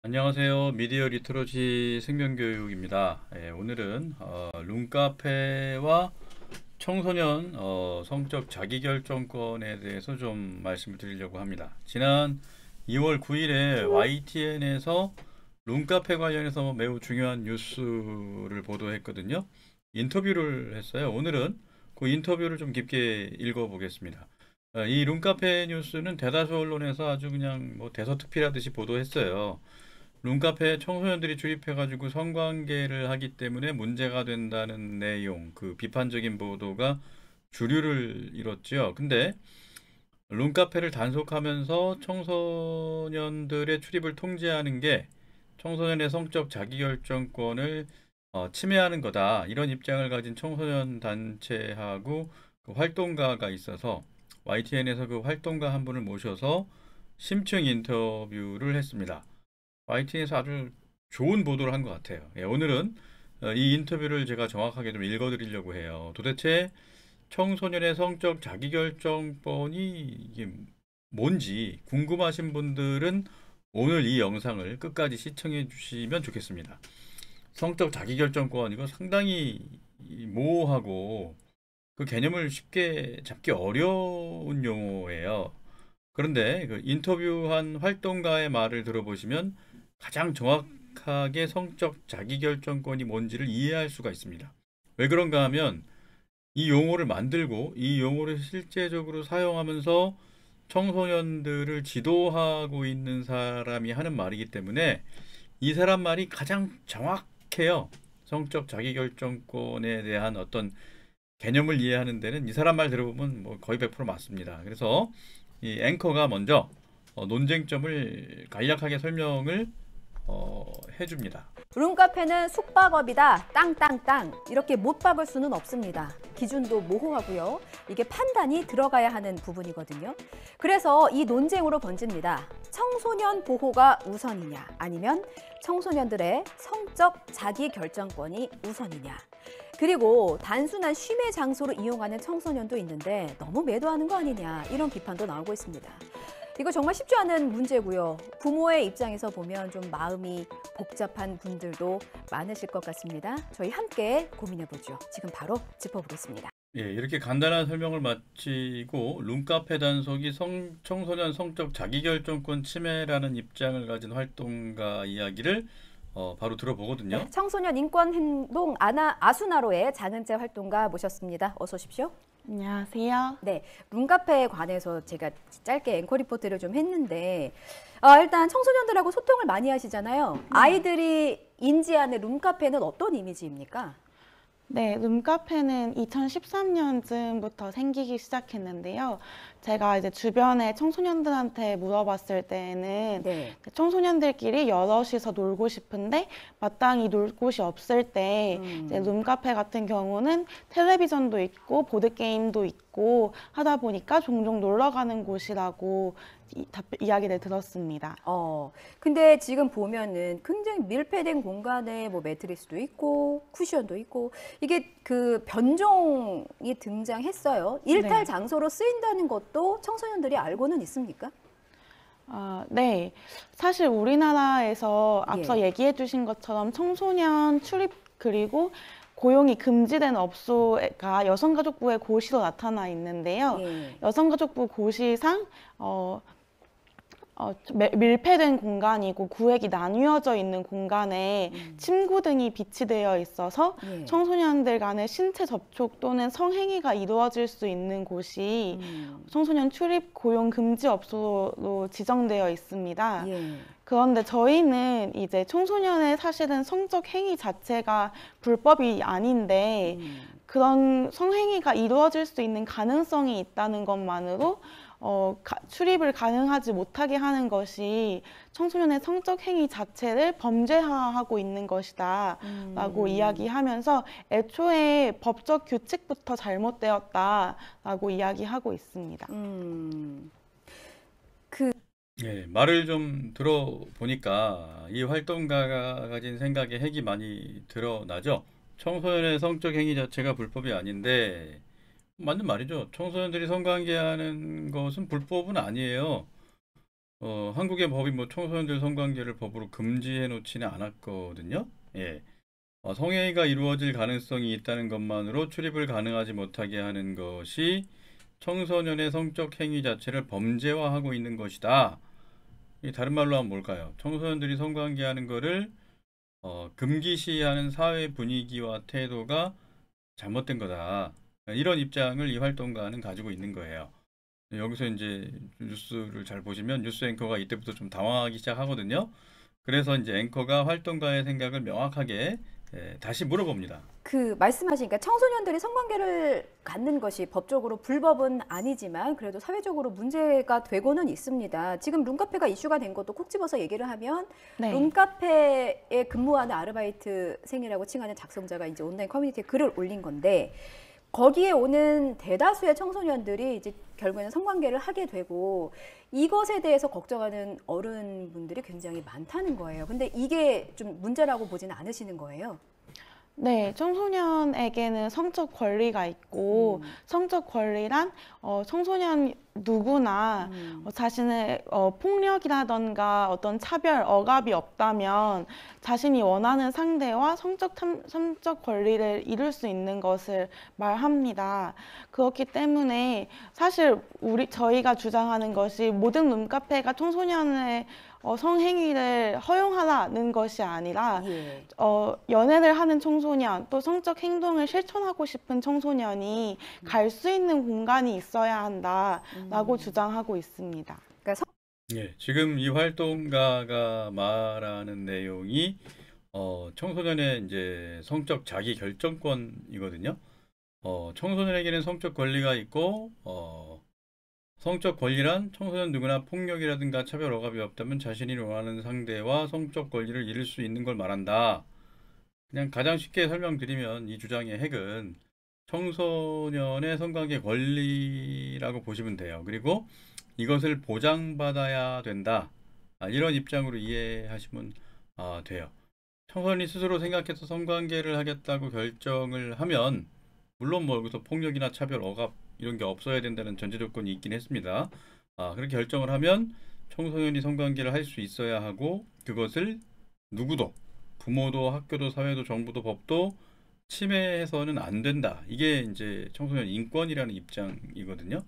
안녕하세요. 미디어 리터러시 생명교육입니다. 오늘은 룸카페와 청소년 성적 자기결정권에 대해서 좀 말씀을 드리려고 합니다. 지난 2월 9일에 YTN에서 룸카페 관련해서 매우 중요한 뉴스를 보도했거든요. 인터뷰를 했어요. 오늘은 그 인터뷰를 좀 깊게 읽어보겠습니다. 이 룸카페 뉴스는 대다수 언론에서 아주 그냥 뭐 대서특필하듯이 보도했어요. 룸카페에 청소년들이 출입해가지고 성관계를 하기 때문에 문제가 된다는 내용, 그 비판적인 보도가 주류를 이뤘죠. 근데 룸카페를 단속하면서 청소년들의 출입을 통제하는 게 청소년의 성적 자기결정권을 침해하는 거다. 이런 입장을 가진 청소년 단체하고 그 활동가가 있어서 YTN에서 그 활동가 한 분을 모셔서 심층 인터뷰를 했습니다. YTN에서 아주 좋은 보도를 한 것 같아요. 오늘은 이 인터뷰를 제가 정확하게 좀 읽어드리려고 해요. 도대체 청소년의 성적 자기결정권이 이게 뭔지 궁금하신 분들은 오늘 이 영상을 끝까지 시청해 주시면 좋겠습니다. 성적 자기결정권 이거 상당히 모호하고 그 개념을 쉽게 잡기 어려운 용어예요. 그런데 그 인터뷰한 활동가의 말을 들어보시면 가장 정확하게 성적 자기결정권이 뭔지를 이해할 수가 있습니다. 왜 그런가 하면 이 용어를 만들고 이 용어를 실제적으로 사용하면서 청소년들을 지도하고 있는 사람이 하는 말이기 때문에 이 사람 말이 가장 정확해요. 성적 자기결정권에 대한 어떤 개념을 이해하는 데는 이 사람 말 들어보면 뭐 거의 100% 맞습니다. 그래서 이 앵커가 먼저 논쟁점을 간략하게 설명을 해줍니다. 룸카페는 숙박업이다. 땅땅땅. 이렇게 못 박을 수는 없습니다. 기준도 모호하고요. 이게 판단이 들어가야 하는 부분이거든요. 그래서 이 논쟁으로 번집니다. 청소년 보호가 우선이냐 아니면 청소년들의 성적 자기결정권이 우선이냐. 그리고 단순한 쉼의 장소로 이용하는 청소년도 있는데 너무 매도하는 거 아니냐 이런 비판도 나오고 있습니다. 이거 정말 쉽지 않은 문제고요. 부모의 입장에서 보면 좀 마음이 복잡한 분들도 많으실 것 같습니다. 저희 함께 고민해보죠. 지금 바로 짚어보겠습니다. 예, 이렇게 간단한 설명을 마치고 룸카페 단속이 청소년 성적 자기결정권 침해라는 입장을 가진 활동가 이야기를 바로 들어보거든요. 네, 청소년 인권행동 아수나로의 장은재 활동가 모셨습니다. 어서 오십시오. 안녕하세요. 네, 룸카페에 관해서 제가 짧게 앵커 리포트를 좀 했는데 일단 청소년들하고 소통을 많이 하시잖아요. 아이들이 인지하는 룸카페는 어떤 이미지입니까? 네, 룸카페는 2013년쯤부터 생기기 시작했는데요. 제가 이제 주변에 청소년들한테 물어봤을 때는 네. 청소년들끼리 여럿이서 놀고 싶은데 마땅히 놀 곳이 없을 때 이제 룸카페 같은 경우는 텔레비전도 있고 보드게임도 있고 하다 보니까 종종 놀러 가는 곳이라고 이야기를 들었습니다. 근데 지금 보면은 굉장히 밀폐된 공간에 뭐 매트리스도 있고 쿠션도 있고 이게 그 변종이 등장했어요. 일탈 네. 장소로 쓰인다는 것도 청소년들이 알고는 있습니까? 네. 사실 우리나라에서 앞서 예. 얘기해 주신 것처럼 청소년 출입 그리고 고용이 금지된 업소가 여성가족부의 고시로 나타나 있는데요. 예. 여성가족부 고시상 밀폐된 공간이고 구획이 나뉘어져 있는 공간에 침구 등이 비치되어 있어서 예. 청소년들 간의 신체 접촉 또는 성행위가 이루어질 수 있는 곳이 청소년 출입 고용 금지 업소로 지정되어 있습니다. 예. 그런데 저희는 이제 청소년의 사실은 성적 행위 자체가 불법이 아닌데 그런 성행위가 이루어질 수 있는 가능성이 있다는 것만으로 출입을 가능하지 못하게 하는 것이 청소년의 성적 행위 자체를 범죄화하고 있는 것이다 라고 이야기하면서 애초에 법적 규칙부터 잘못되었다라고 이야기하고 있습니다. 예, 말을 좀 들어보니까 이 활동가가 가진 생각에 핵이 많이 드러나죠. 청소년의 성적 행위 자체가 불법이 아닌데 맞는 말이죠. 청소년들이 성관계하는 것은 불법은 아니에요. 한국의 법이 뭐 청소년들 성관계를 법으로 금지해 놓지는 않았거든요. 예. 성행위가 이루어질 가능성이 있다는 것만으로 출입을 가능하지 못하게 하는 것이 청소년의 성적 행위 자체를 범죄화하고 있는 것이다. 다른 말로 하면 뭘까요? 청소년들이 성관계하는 거를 금기시하는 사회 분위기와 태도가 잘못된 거다. 이런 입장을 이 활동가는 가지고 있는 거예요. 여기서 이제 뉴스를 잘 보시면 뉴스 앵커가 이때부터 좀 당황하기 시작하거든요. 그래서 이제 앵커가 활동가의 생각을 명확하게 다시 물어봅니다. 그 말씀하시니까 청소년들이 성관계를 갖는 것이 법적으로 불법은 아니지만 그래도 사회적으로 문제가 되고는 있습니다. 지금 룸카페가 이슈가 된 것도 콕 집어서 얘기를 하면 네. 룸카페에 근무하는 아르바이트생이라고 칭하는 작성자가 이제 온라인 커뮤니티에 글을 올린 건데 거기에 오는 대다수의 청소년들이 이제 결국에는 성관계를 하게 되고 이것에 대해서 걱정하는 어른분들이 굉장히 많다는 거예요. 근데 이게 좀 문제라고 보지는 않으시는 거예요? 네, 청소년에게는 성적 권리가 있고 성적 권리란 청소년 누구나 자신의 폭력이라던가 어떤 차별, 억압이 없다면 자신이 원하는 상대와 성적 권리를 이룰 수 있는 것을 말합니다. 그렇기 때문에 사실 저희가 주장하는 것이 모든 룸카페가 청소년의 성행위를 허용하라는 것이 아니라 예. 연애를 하는 청소년 또 성적 행동을 실천하고 싶은 청소년이 갈 수 있는 공간이 있어야 한다라고 주장하고 있습니다. 그러니까 예, 지금 이 활동가가 말하는 내용이 청소년의 이제 성적 자기 결정권이거든요. 청소년에게는 성적 권리가 있고 성적 권리란 청소년 누구나 폭력이라든가 차별 억압이 없다면 자신이 원하는 상대와 성적 권리를 이룰 수 있는 걸 말한다. 그냥 가장 쉽게 설명드리면 이 주장의 핵은 청소년의 성관계 권리라고 보시면 돼요. 그리고 이것을 보장받아야 된다. 이런 입장으로 이해하시면 돼요. 청소년이 스스로 생각해서 성관계를 하겠다고 결정을 하면 물론 뭐 여기서 폭력이나 차별, 억압 이런 게 없어야 된다는 전제 조건이 있긴 했습니다. 그렇게 결정을 하면 청소년이 성관계를 할 수 있어야 하고 그것을 누구도 부모도 학교도 사회도 정부도 법도 침해해서는 안 된다. 이게 이제 청소년 인권이라는 입장이거든요.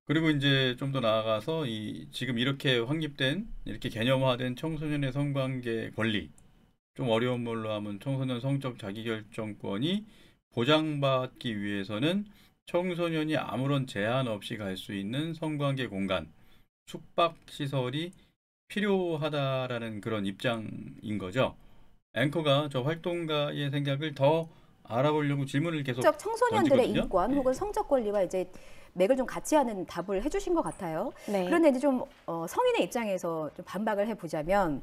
그리고 이제 좀 더 나아가서 지금 이렇게 확립된 이렇게 개념화된 청소년의 성관계 권리, 좀 어려운 말로 하면 청소년 성적 자기결정권이 보장받기 위해서는 청소년이 아무런 제한 없이 갈 수 있는 성관계 공간, 숙박시설이 필요하다라는 그런 입장인 거죠. 앵커가 저 활동가의 생각을 더 알아보려고 질문을 계속 청소년들의 던지거든요. 인권 혹은 성적 권리와 이제 맥을 좀 같이 하는 답을 해주신 것 같아요. 네. 그런데 이제 좀 성인의 입장에서 좀 반박을 해보자면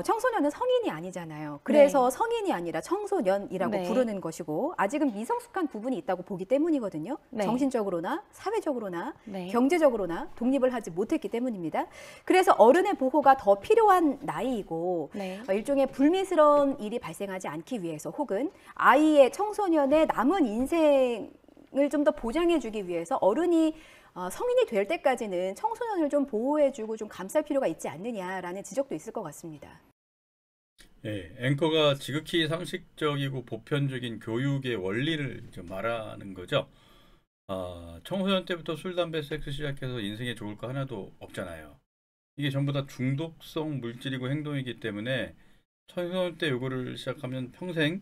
청소년은 성인이 아니잖아요. 그래서 네. 성인이 아니라 청소년이라고 네. 부르는 것이고 아직은 미성숙한 부분이 있다고 보기 때문이거든요. 네. 정신적으로나 사회적으로나 네. 경제적으로나 독립을 하지 못했기 때문입니다. 그래서 어른의 보호가 더 필요한 나이이고 네. 일종의 불미스러운 일이 발생하지 않기 위해서 혹은 아이의 청소년의 남은 인생을 좀 더 보장해주기 위해서 어른이 성인이 될 때까지는 청소년을 좀 보호해주고 좀 감쌀 필요가 있지 않느냐라는 지적도 있을 것 같습니다. 예, 앵커가 지극히 상식적이고 보편적인 교육의 원리를 좀 말하는 거죠. 청소년 때부터 술, 담배, 섹스 시작해서 인생에 좋을 거 하나도 없잖아요. 이게 전부 다 중독성 물질이고 행동이기 때문에 청소년 때 요거를 시작하면 평생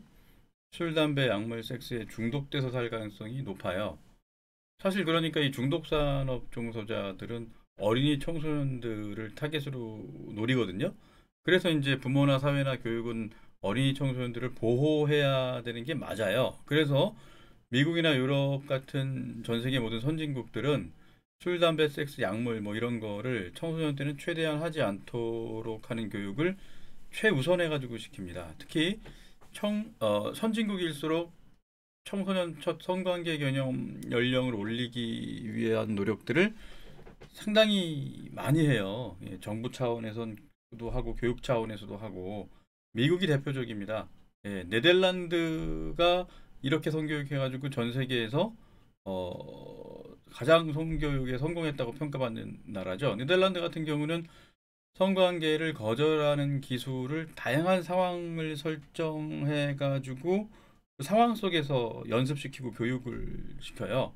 술, 담배, 약물, 섹스에 중독돼서 살 가능성이 높아요. 사실 그러니까 이 중독산업 종사자들은 어린이 청소년들을 타겟으로 노리거든요. 그래서 이제 부모나 사회나 교육은 어린이 청소년들을 보호해야 되는 게 맞아요. 그래서 미국이나 유럽 같은 전 세계 모든 선진국들은 술, 담배, 섹스, 약물 뭐 이런 거를 청소년 때는 최대한 하지 않도록 하는 교육을 최우선해 가지고 시킵니다. 특히 선진국일수록 청소년 첫 성관계 개념 연령을 올리기 위한 노력들을 상당히 많이 해요. 예, 정부 차원에서도 하고 교육 차원에서도 하고 미국이 대표적입니다. 예, 네덜란드가 이렇게 성교육해가지고 전 세계에서 가장 성교육에 성공했다고 평가받는 나라죠. 네덜란드 같은 경우는 성관계를 거절하는 기술을 다양한 상황을 설정해 가지고 그 상황 속에서 연습시키고 교육을 시켜요.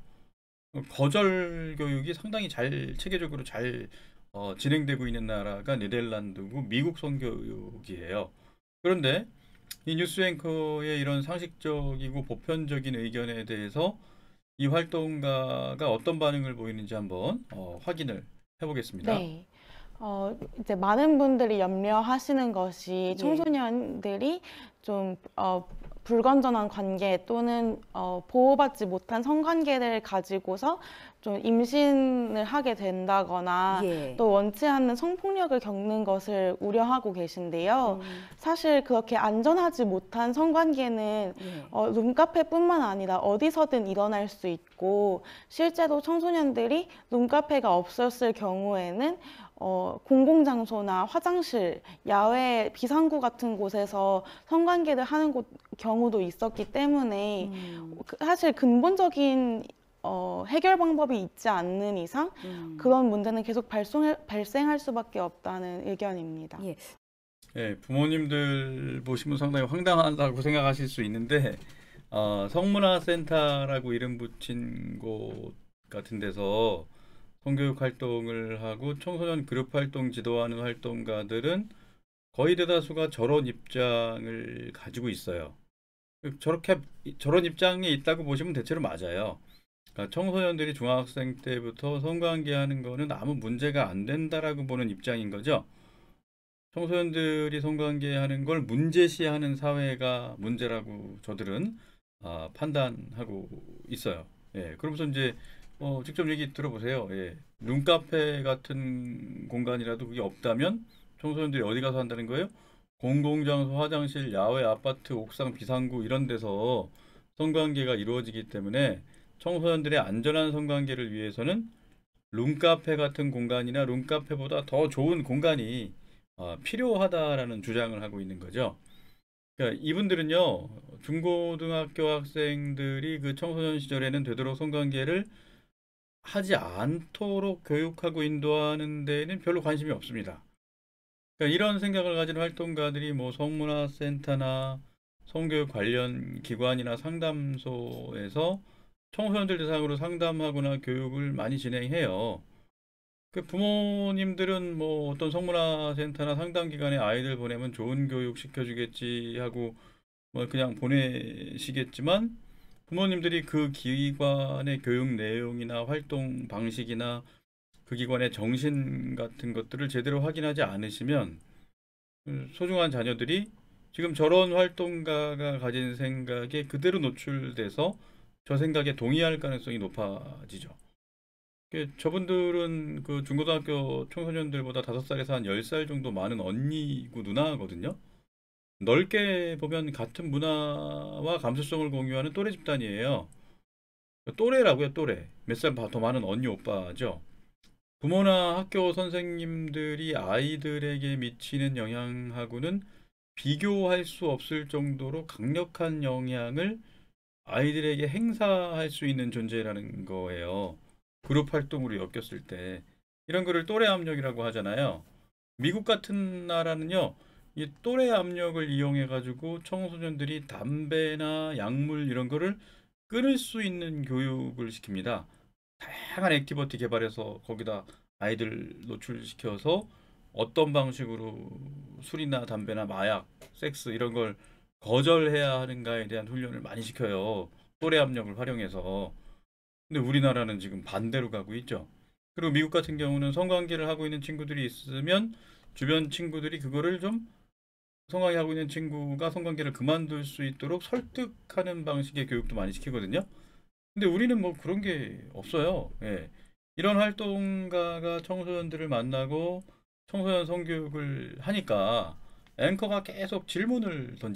거절 교육이 상당히 잘 체계적으로 잘 진행되고 있는 나라가 네덜란드고 미국 성교육이에요. 그런데 이 뉴스 앵커의 이런 상식적이고 보편적인 의견에 대해서 이 활동가가 어떤 반응을 보이는지 한번 확인을 해보겠습니다. 네. 이제 많은 분들이 염려하시는 것이 예. 청소년들이 좀 불건전한 관계 또는 보호받지 못한 성관계를 가지고서 좀 임신을 하게 된다거나 예. 또 원치 않는 성폭력을 겪는 것을 우려하고 계신데요. 사실 그렇게 안전하지 못한 성관계는 예. 룸카페뿐만 아니라 어디서든 일어날 수 있고 실제로 청소년들이 룸카페가 없었을 경우에는 공공장소나 화장실, 야외 비상구 같은 곳에서 성관계를 하는 경우도 있었기 때문에 사실 근본적인 해결 방법이 있지 않는 이상 그런 문제는 계속 발생할 수밖에 없다는 의견입니다. 예. 예, 부모님들 보시면 상당히 황당하다고 생각하실 수 있는데 성문화센터라고 이름 붙인 곳 같은 데서 성교육 활동을 하고 청소년 그룹 활동 지도하는 활동가들은 거의 대다수가 저런 입장을 가지고 있어요. 저런 입장에 있다고 보시면 대체로 맞아요. 그러니까 청소년들이 중학생 때부터 성관계하는 거는 아무 문제가 안 된다라고 보는 입장인 거죠. 청소년들이 성관계하는 걸 문제시하는 사회가 문제라고 저들은 판단하고 있어요. 예, 그러면서 이제 직접 얘기 들어보세요. 예, 룸카페 같은 공간이라도 그게 없다면 청소년들이 어디 가서 한다는 거예요? 공공장소, 화장실, 야외, 아파트, 옥상, 비상구 이런 데서 성관계가 이루어지기 때문에 청소년들의 안전한 성관계를 위해서는 룸카페 같은 공간이나 룸카페보다 더 좋은 공간이 필요하다라는 주장을 하고 있는 거죠. 그러니까 이분들은요, 중고등학교 학생들이 그 청소년 시절에는 되도록 성관계를 하지 않도록 교육하고 인도하는 데에는 별로 관심이 없습니다. 그러니까 이런 생각을 가진 활동가들이 뭐 성문화센터나 성교육 관련 기관이나 상담소에서 청소년들 대상으로 상담하거나 교육을 많이 진행해요. 그 부모님들은 뭐 어떤 성문화센터나 상담기관에 아이들 보내면 좋은 교육 시켜주겠지 하고 뭐 그냥 보내시겠지만 부모님들이 그 기관의 교육 내용이나 활동 방식이나 그 기관의 정신 같은 것들을 제대로 확인하지 않으시면 소중한 자녀들이 지금 저런 활동가가 가진 생각에 그대로 노출돼서 저 생각에 동의할 가능성이 높아지죠. 저분들은 그 중고등학교 청소년들보다 5살에서 한 10살 정도 많은 언니고 누나거든요. 넓게 보면 같은 문화와 감수성을 공유하는 또래 집단이에요. 또래라고요, 또래. 몇 살 더 많은 언니 오빠죠. 부모나 학교 선생님들이 아이들에게 미치는 영향하고는 비교할 수 없을 정도로 강력한 영향을 아이들에게 행사할 수 있는 존재라는 거예요. 그룹 활동으로 엮였을 때 이런 거를 또래 압력이라고 하잖아요. 미국 같은 나라는요, 이 또래 압력을 이용해 가지고 청소년들이 담배나 약물 이런 거를 끊을 수 있는 교육을 시킵니다. 다양한 액티비티 개발해서 거기다 아이들 노출시켜서 어떤 방식으로 술이나 담배나 마약, 섹스 이런 걸 거절해야 하는가에 대한 훈련을 많이 시켜요. 또래 압력을 활용해서. 근데 우리나라는 지금 반대로 가고 있죠. 그리고 미국 같은 경우는 성관계를 하고 있는 친구들이 있으면 주변 친구들이 그거를 좀 성관계 하고 있는 친구가 성관계를 그만둘 수 있도록 설득하는 방식의 교육도 많이 시키거든요. 근데 우리는 뭐 그런 게 없어요. 예. 이런 활동가가 청소년들을 만나고 청소년 성교육을 하니까 앵커가 계속 질문을 던집니다.